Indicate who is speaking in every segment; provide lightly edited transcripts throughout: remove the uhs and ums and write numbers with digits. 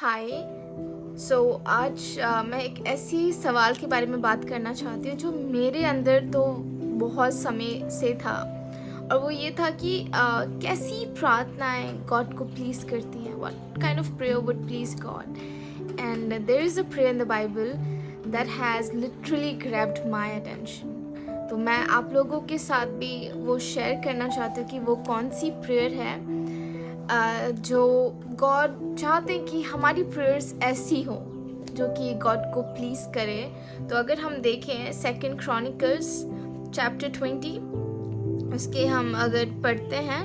Speaker 1: हाय। आज मैं एक ऐसी सवाल के बारे में बात करना चाहती हूँ जो मेरे अंदर तो बहुत समय से था। और वो ये था कि कैसी प्रार्थनाएं गॉड को प्लीज़ करती हैं, what kind of prayer would please God. And there is a prayer in the Bible that has literally grabbed my attention. तो मैं आप लोगों के साथ भी वो शेयर करना चाहती हूँ कि वो कौन सी प्रेयर है जो गॉड चाहते हैं कि हमारी प्रेयर्स ऐसी हों जो कि गॉड को प्लीज़ करे। तो अगर हम देखें सेकंड क्रॉनिकल्स चैप्टर 20, उसके हम अगर पढ़ते हैं,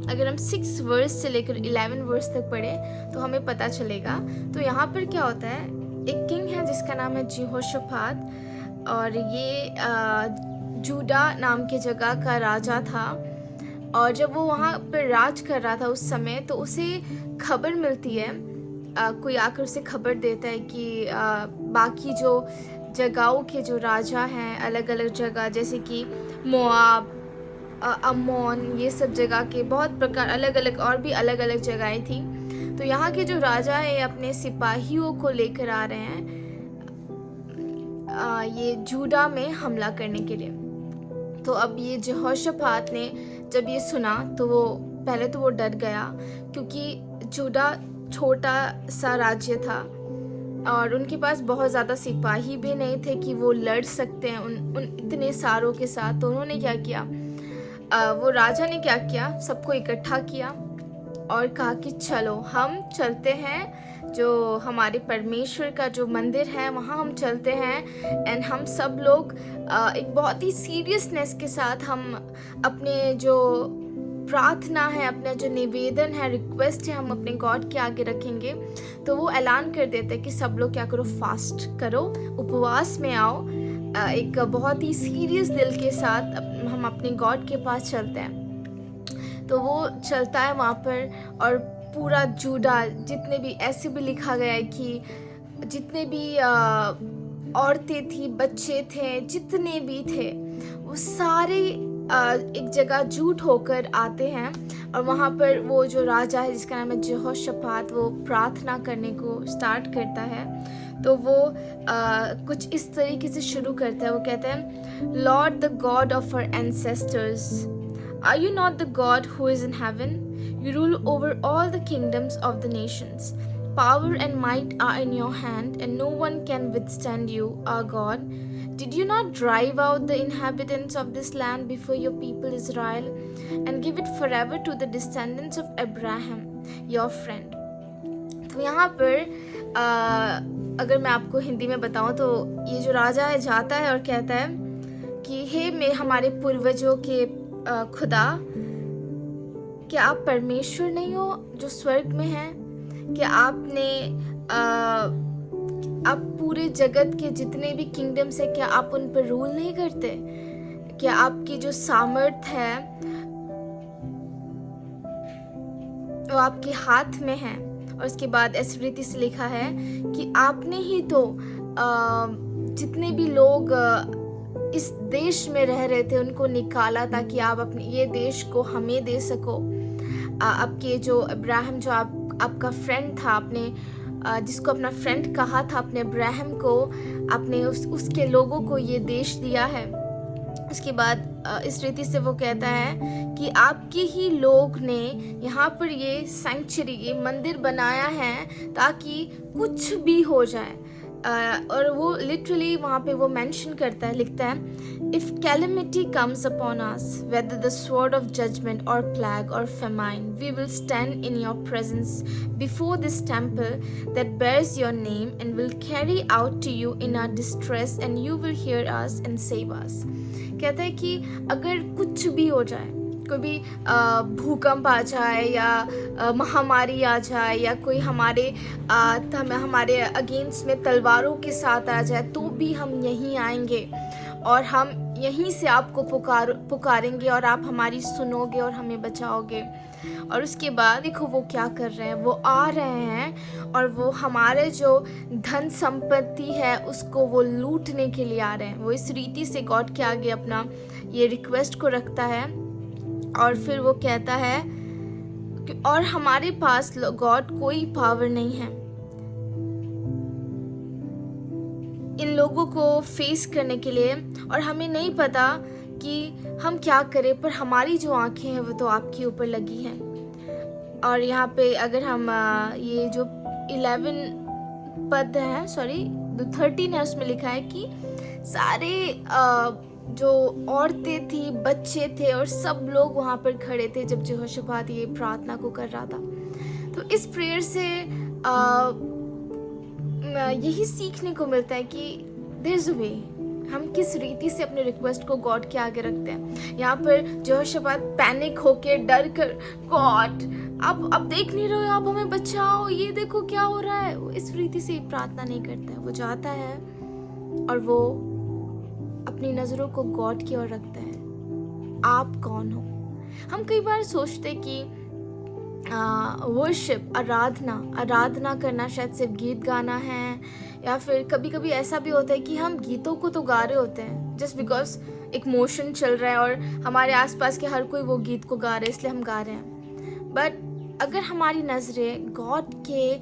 Speaker 1: अगर हम 6 वर्स से लेकर 11 वर्स तक पढ़ें तो हमें पता चलेगा। तो यहाँ पर क्या होता है, एक किंग है जिसका नाम है यहोशापात, और ये जूडा नाम की जगह का राजा था। और जब वो वहाँ पर राज कर रहा था उस समय, तो उसे खबर मिलती है, कोई आकर उसे खबर देता है कि बाकी जो जगहों के जो राजा हैं, अलग अलग जगह जैसे कि मोआब, अम्मोन, ये सब जगह के बहुत प्रकार अलग अलग और भी अलग अलग जगहें थी। तो यहाँ के जो राजा है अपने सिपाहियों को लेकर आ रहे हैं ये जूडा में हमला करने के लिए। तो अब ये यहोशापात ने जब ये सुना तो वो पहले तो वो डर गया, क्योंकि जूडा छोटा सा राज्य था और उनके पास बहुत ज़्यादा सिपाही भी नहीं थे कि वो लड़ सकते हैं उन इतने सारों के साथ। तो उन्होंने क्या किया, वो राजा ने क्या किया, सबको इकट्ठा किया और कहा कि चलो हम चलते हैं, जो हमारे परमेश्वर का जो मंदिर है वहाँ हम चलते हैं। एंड हम सब लोग एक बहुत ही सीरियसनेस के साथ हम अपने जो प्रार्थना है, अपना जो निवेदन है, रिक्वेस्ट है, हम अपने गॉड के आगे रखेंगे। तो वो ऐलान कर देते हैं कि सब लोग क्या करो, फास्ट करो, उपवास में आओ, एक बहुत ही सीरियस दिल के साथ हम अपने गॉड के पास चलते हैं। तो वो चलता है वहाँ पर, और पूरा जूडा, जितने भी, ऐसे भी लिखा गया है कि जितने भी औरतें थी, बच्चे थे, जितने भी थे, वो सारे एक जगह जुट होकर आते हैं। और वहाँ पर वो जो राजा है जिसका नाम है यहोशापात, वो प्रार्थना करने को स्टार्ट करता है। तो वो कुछ इस तरीके से शुरू करता है, वो कहते हैं, Lord the God of our ancestors, are you not the God who is in heaven? You rule over all the kingdoms of the nations. Power and might are in your hand, and no one can withstand you, our God. Did you not drive out the inhabitants of this land before your people Israel, and give it forever to the descendants of Abraham, your friend? तो यहाँ पर अगर मैं आपको हिंदी में बताऊँ तो ये जो राजा है जाता है और कहता है कि हे मैं हमारे पूर्वजों के खुदा, क्या आप परमेश्वर नहीं हो जो स्वर्ग में हैं? क्या आपने आप पूरे जगत के जितने भी किंगडम्स है, क्या आप उन पर रूल नहीं करते? क्या आपकी जो सामर्थ है वो आपके हाथ में है? और उसके बाद इस रीति से लिखा है कि आपने ही तो जितने भी लोग इस देश में रह रहे थे उनको निकाला ताकि आप अपने ये देश को हमें दे सको। आपके जो अब्राहम, जो आपका फ्रेंड था, आपने जिसको अपना फ्रेंड कहा था, अपने अब्राहम को आपने उसके लोगों को ये देश दिया है। उसके बाद इस रीति से वो कहता है कि आपके ही लोग ने यहाँ पर ये सैंक्चुरी, ये मंदिर बनाया है ताकि कुछ भी हो जाए। और वो लिटरली वहाँ पे वो मेंशन करता है, लिखता है, if calamity comes upon us, whether the sword of judgment और प्लेग और famine, we will stand in your presence before this temple that bears your name and will carry out to you in our distress and you will hear us and save us. कहता है कि अगर कुछ भी हो जाए, कोई भी भूकंप आ जाए या महामारी आ जाए या कोई हमारे अगेंस्ट में तलवारों के साथ आ जाए, तो भी हम यहीं आएंगे और हम यहीं से आपको पुकारेंगे और आप हमारी सुनोगे और हमें बचाओगे। और उसके बाद देखो वो क्या कर रहे हैं, वो आ रहे हैं और वो हमारे जो धन संपत्ति है उसको वो लूटने के लिए आ रहे हैं। वो इस रीति से गॉड के आगे अपना ये रिक्वेस्ट को रखता है और फिर वो कहता है और हमारे पास गॉड कोई पावर नहीं है इन लोगों को फेस करने के लिए, और हमें नहीं पता कि हम क्या करें, पर हमारी जो आंखें हैं वो तो आपके ऊपर लगी हैं। और यहाँ पे अगर हम ये जो 11 पद है, सॉरी 13 है, उसमें लिखा है कि सारे जो औरतें थी, बच्चे थे और सब लोग वहाँ पर खड़े थे जब यहोशापात ये प्रार्थना को कर रहा था। तो इस प्रेयर से यही सीखने को मिलता है कि देयर इज अ वे, हम किस रीति से अपने रिक्वेस्ट को गॉड के आगे रखते हैं। यहाँ पर यहोशापात पैनिक होके डर कर, गॉड आप देख नहीं रहे हो, आप हमें बचाओ, ये देखो क्या हो रहा है, वो इस रीति से प्रार्थना नहीं करता है। वो जाता है और वो अपनी नज़रों को गॉड की ओर रखता है। आप कौन हो? हम कई बार सोचते कि वर्शिप, आराधना करना शायद सिर्फ गीत गाना है, या फिर कभी कभी ऐसा भी होता है कि हम गीतों को तो गा रहे होते हैं जस्ट बिकॉज एक मोशन चल रहा है और हमारे आसपास के हर कोई वो गीत को गा रहे हैं, इसलिए हम गा रहे हैं। बट अगर हमारी नज़रें गॉड के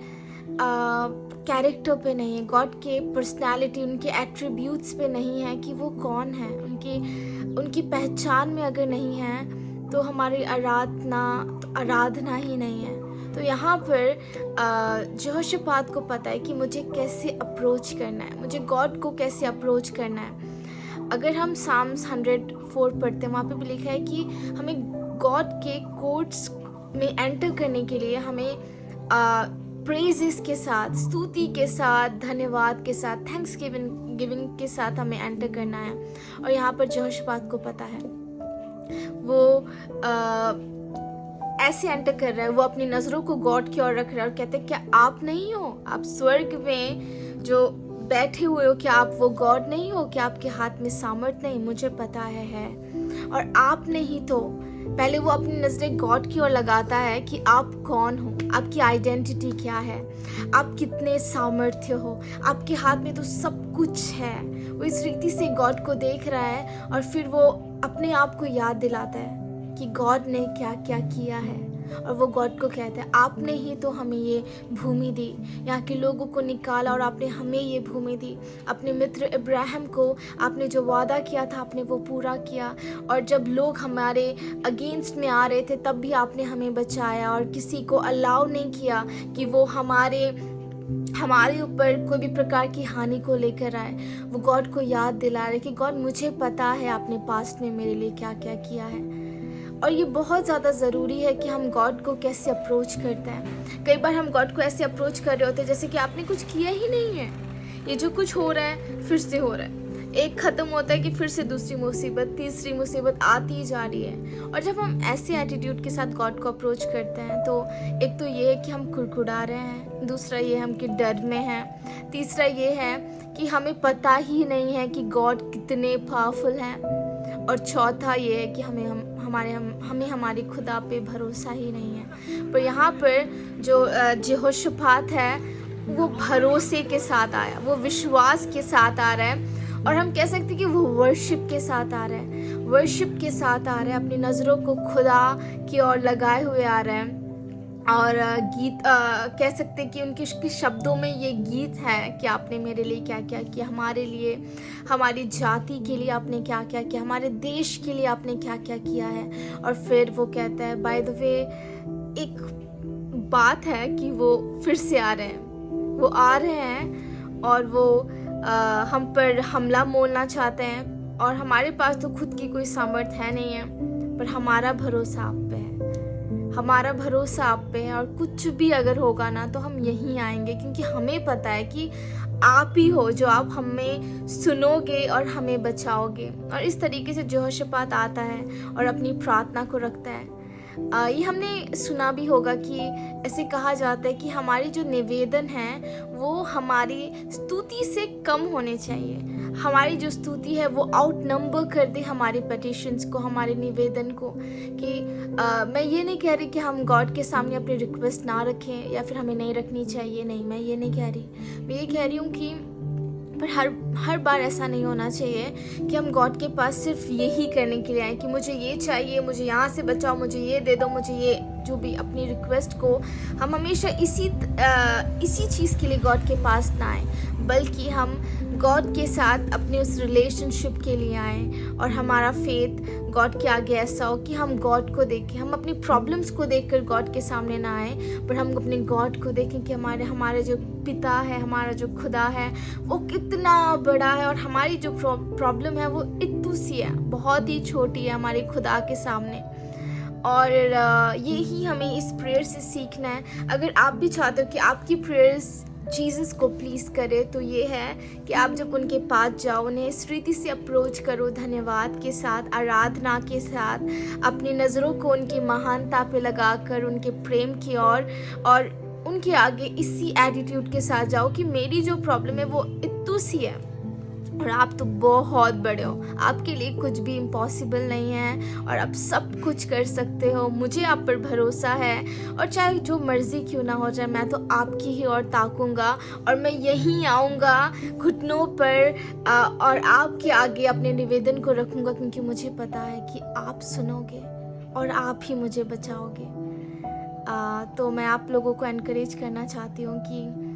Speaker 1: कैरेक्टर पे नहीं है, गॉड के पर्सनालिटी, उनके एट्रीब्यूट्स पे नहीं है कि वो कौन है, उनकी पहचान में अगर नहीं है, तो हमारी आराधना ही नहीं है। तो यहाँ पर यहोशापात को पता है कि मुझे कैसे अप्रोच करना है, मुझे गॉड को कैसे अप्रोच करना है। अगर हम साम्स 104 पढ़ते हैं, वहाँ पे भी लिखा है कि हमें गॉड के कोर्ट्स में एंटर करने के लिए हमें प्रेजेस के साथ, स्तुति के साथ, धन्यवाद के साथ, थैंक्स गिविंग के साथ हमें एंटर करना है। और यहाँ पर यहोशापात को पता है, वो ऐसे एंटर कर रहा है, वो अपनी नज़रों को गॉड की ओर रख रहा है और कहते हैं, क्या आप नहीं हो? आप स्वर्ग में जो बैठे हुए हो, क्या आप वो गॉड नहीं हो? क्या आपके हाथ में सामर्थ नहीं? मुझे पता है। और आप नहीं तो पहले वो अपनी नज़रें गॉड की ओर लगाता है कि आप कौन हो, आपकी आइडेंटिटी क्या है, आप कितने सामर्थ्य हो, आपके हाथ में तो सब कुछ है। वो इस रीति से गॉड को देख रहा है और फिर वो अपने आप को याद दिलाता है कि गॉड ने क्या क्या किया है। और वो गॉड को कहता है, आपने ही तो हमें ये भूमि दी, यहाँ के लोगों को निकाला और आपने हमें ये भूमि दी। अपने मित्र इब्राहिम को आपने जो वादा किया था, आपने वो पूरा किया। और जब लोग हमारे अगेंस्ट में आ रहे थे, तब भी आपने हमें बचाया और किसी को अलाउ नहीं किया कि वो हमारे ऊपर कोई भी प्रकार की हानि को लेकर आए। वो गॉड को याद दिला रहे कि गॉड, मुझे पता है आपने पास्ट में मेरे लिए क्या क्या किया है। और ये बहुत ज़्यादा ज़रूरी है कि हम गॉड को कैसे अप्रोच करते हैं। कई बार हम गॉड को ऐसे अप्रोच कर रहे होते हैं जैसे कि आपने कुछ किया ही नहीं है, ये जो कुछ हो रहा है फिर से हो रहा है, एक ख़त्म होता है कि फिर से दूसरी मुसीबत, तीसरी मुसीबत आती जा रही है। और जब हम ऐसे एटीट्यूड के साथ गॉड को अप्रोच करते हैं, तो एक तो ये है कि हम कुड़कुड़ा रहे हैं, दूसरा ये हम कि डर में हैं, तीसरा ये है कि हमें पता ही नहीं है कि गॉड कितने पावरफुल हैं, और चौथा ये है कि हमें हमारी खुदा पे भरोसा ही नहीं है। पर यहाँ पर जो यहोशापात है, वो भरोसे के साथ आया, वो विश्वास के साथ आ रहा है, और हम कह सकते हैं कि वो वर्शिप के साथ आ रहा है, वर्शिप के साथ आ रहा है, अपनी नज़रों को खुदा की ओर लगाए हुए आ रहा है। और गीत कह सकते हैं कि उनके शब्दों में ये गीत है कि आपने मेरे लिए क्या क्या किया, हमारे लिए, हमारी जाति के लिए आपने क्या क्या किया, हमारे देश के लिए आपने क्या क्या किया है। और फिर वो कहता है, बाय द वे एक बात है कि वो फिर से आ रहे हैं, वो आ रहे हैं और वो हम पर हमला बोलना चाहते हैं, और हमारे पास तो खुद की कोई सामर्थ है नहीं है, पर हमारा भरोसा आप पे है, हमारा भरोसा आप पे है। और कुछ भी अगर होगा ना, तो हम यहीं आएंगे, क्योंकि हमें पता है कि आप ही हो जो आप हमें सुनोगे और हमें बचाओगे। और इस तरीके से यहोशापात आता है और अपनी प्रार्थना को रखता है। ये हमने सुना भी होगा कि ऐसे कहा जाता है कि हमारी जो निवेदन है वो हमारी स्तुति से कम होने चाहिए। हमारी जो स्तुति है वो आउट नंबर कर दे हमारे पेटिशंस को, हमारे निवेदन को। कि मैं ये नहीं कह रही कि हम गॉड के सामने अपनी रिक्वेस्ट ना रखें या फिर हमें नहीं रखनी चाहिए, नहीं, मैं ये नहीं कह रही। मैं ये कह रही हूँ कि पर हर बार ऐसा नहीं होना चाहिए कि हम गॉड के पास सिर्फ यही करने के लिए आए कि मुझे ये चाहिए, मुझे यहाँ से बचाओ, मुझे ये दे दो, मुझे ये जो भी अपनी रिक्वेस्ट को हम हमेशा इसी चीज़ के लिए गॉड के पास ना आए, बल्कि हम गॉड के साथ अपने उस रिलेशनशिप के लिए आएँ और हमारा फेथ गॉड के आगे ऐसा हो कि हम गॉड को देखें, हम अपनी प्रॉब्लम्स को देखकर गॉड के सामने ना आए, पर हम अपने गॉड को देखें कि हमारे जो पिता है, हमारा जो खुदा है वो कितना बड़ा है और हमारी जो प्रॉब्लम है वो इतनी सी है, बहुत ही छोटी है हमारे खुदा के सामने। और यही हमें इस प्रेयर से सीखना है। अगर आप भी चाहते हो कि आपकी प्रेयर्स जीसस को प्लीज़ करे, तो ये है कि आप जब उनके पास जाओ, उन्हें इस रीति से अप्रोच करो, धन्यवाद के साथ, आराधना के साथ, अपनी नज़रों को उनकी महानता पे लगाकर उनके प्रेम की और उनके आगे इसी एटीट्यूड के साथ जाओ कि मेरी जो प्रॉब्लम है वो इतनी सी है और आप तो बहुत बड़े हो, आपके लिए कुछ भी इम्पॉसिबल नहीं है और आप सब कुछ कर सकते हो, मुझे आप पर भरोसा है और चाहे जो मर्ज़ी क्यों ना हो जाए, मैं तो आपकी ही ओर ताकूंगा और मैं यहीं आऊँगा घुटनों पर और आपके आगे अपने निवेदन को रखूँगा, क्योंकि मुझे पता है कि आप सुनोगे और आप ही मुझे बचाओगे। तो मैं आप लोगों को एनकरेज करना चाहती हूँ कि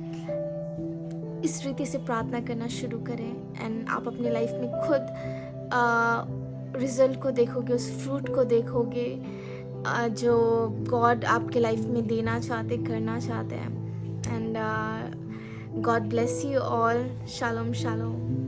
Speaker 1: इस रीति से प्रार्थना करना शुरू करें एंड आप अपनी लाइफ में खुद रिज़ल्ट को देखोगे, उस फ्रूट को देखोगे जो गॉड आपके लाइफ में देना चाहते, करना चाहते हैं। And God bless you all. Shalom shalom.